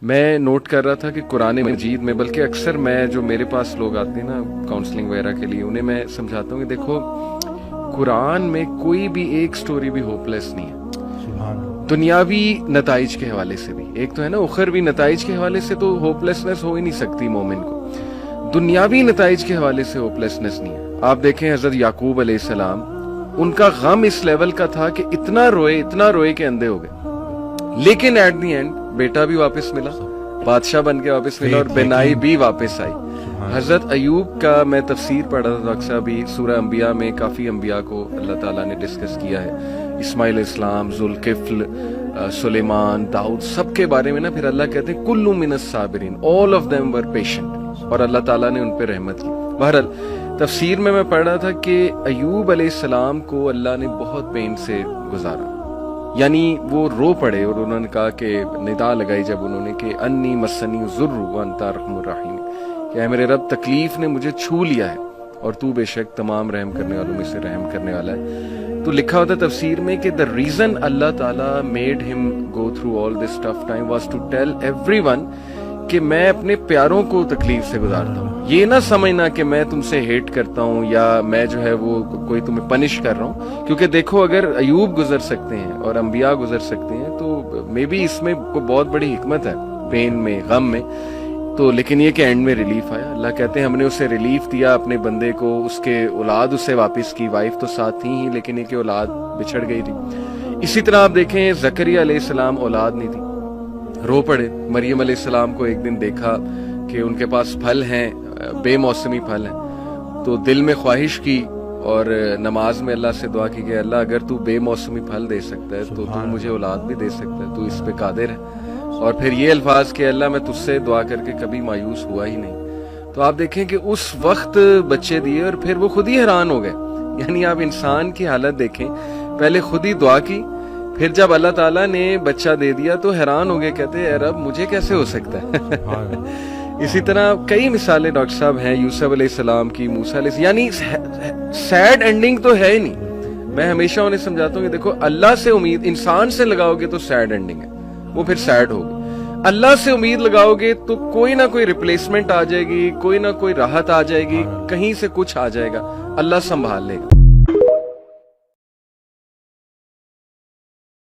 میں نوٹ کر رہا تھا کہ قرآن مجید میں، بلکہ اکثر میں جو میرے پاس لوگ آتے ہیں نا کاؤنسلنگ وغیرہ کے لیے، انہیں میں سمجھاتا ہوں کہ دیکھو قرآن میں کوئی بھی ایک سٹوری بھی ہوپ لیس نہیں ہے، دنیاوی نتائج کے حوالے سے بھی، ایک تو ہے نا اخروی نتائج کے حوالے سے تو ہوپ لیسنس ہو ہی نہیں سکتی مومن کو، دنیاوی نتائج کے حوالے سے ہوپ لیسنس نہیں ہے۔ آپ دیکھیں حضرت یعقوب علیہ السلام، ان کا غم اس لیول کا تھا کہ اتنا روئے کہ اندھے ہو گئے، لیکن ایٹ دی اینڈ بیٹا بھی واپس ملا، بادشاہ بن کے واپس ملا، اور بینائی بھی واپس آئی۔ حضرت ایوب کا میں تفسیر پڑھ رہا تھا، اکثر بھی سورہ انبیاء میں کافی انبیاء کو اللہ تعالیٰ نے ڈسکس کیا ہے، اسماعیل علیہ السلام، ذوالکفل، سلیمان، داؤد، سب کے بارے میں نا پھر اللہ کہتے ہیں کل من الصابرین، all of them were patient، اور اللہ تعالیٰ نے ان پہ رحمت کی۔ بہرحال تفسیر میں پڑھ رہا تھا کہ ایوب علیہ السلام کو اللہ نے بہت پین سے گزارا، یعنی وہ رو پڑے، اور انہوں نے کہا کہ ندا لگائی جب انہوں نے کہ انی مسنی الضر وانت ارحم الراحمین، کہ اے میرے رب تکلیف نے مجھے چھو لیا ہے اور تو بے شک تمام رحم کرنے والوں میں سے رحم کرنے والا ہے۔ تو لکھا ہوتا ہے تفسیر میں کہ the reason اللہ تعالیٰ made him go through all this tough time was to tell everyone کہ میں اپنے پیاروں کو تکلیف سے گزارتا ہوں، یہ نہ سمجھنا کہ میں تم سے ہیٹ کرتا ہوں یا میں جو ہے وہ کوئی تمہیں پنش کر رہا ہوں، کیونکہ دیکھو اگر ایوب گزر سکتے ہیں اور انبیاء گزر سکتے ہیں تو مے بی اس میں کوئی بہت بڑی حکمت ہے، پین میں، غم میں، تو لیکن یہ کہ اینڈ میں ریلیف آیا۔ اللہ کہتے ہیں ہم نے اسے ریلیف دیا اپنے بندے کو، اس کے اولاد اسے واپس کی، وائف تو ساتھ تھی ہی لیکن یہ کہ اولاد بچھڑ گئی تھی۔ اسی طرح آپ دیکھیں زکریا علیہ السلام اولاد نہیں تھی، رو پڑے۔ مریم علیہ السلام کو ایک دن دیکھا کہ ان کے پاس پھل ہیں، بے موسمی پھل ہیں، تو دل میں خواہش کی اور نماز میں اللہ سے دعا کی کہ اللہ اگر تو بے موسمی پھل دے سکتا ہے تو تو مجھے اولاد بھی دے سکتا ہے، تو اس پہ قادر ہے۔ اور پھر یہ الفاظ کہ اللہ میں تجھ سے دعا کر کے کبھی مایوس ہوا ہی نہیں۔ تو آپ دیکھیں کہ اس وقت بچے دیے اور پھر وہ خود ہی حیران ہو گئے، یعنی آپ انسان کی حالت دیکھیں، پہلے خود ہی دعا کی، پھر جب اللہ تعالیٰ نے بچہ دے دیا تو حیران ہو گئے، کہتے اے رب مجھے کیسے ہو سکتا ہے۔ اسی طرح کئی مثالیں ڈاکٹر صاحب ہیں، یوسف علیہ السلام کی، موسیٰ علیہ السلام، یعنی سیڈ اینڈنگ تو ہے ہی نہیں۔ میں ہمیشہ انہیں سمجھاتا ہوں کہ دیکھو اللہ سے امید انسان سے لگاؤ گے تو سیڈ اینڈنگ ہے، وہ پھر سیڈ ہوگی۔ اللہ سے امید لگاؤ گے تو کوئی نہ کوئی ریپلیسمنٹ آ جائے گی، کوئی نہ کوئی راحت آ جائے گی، کہیں سے کچھ آ جائے گا، اللہ سنبھال لے گا۔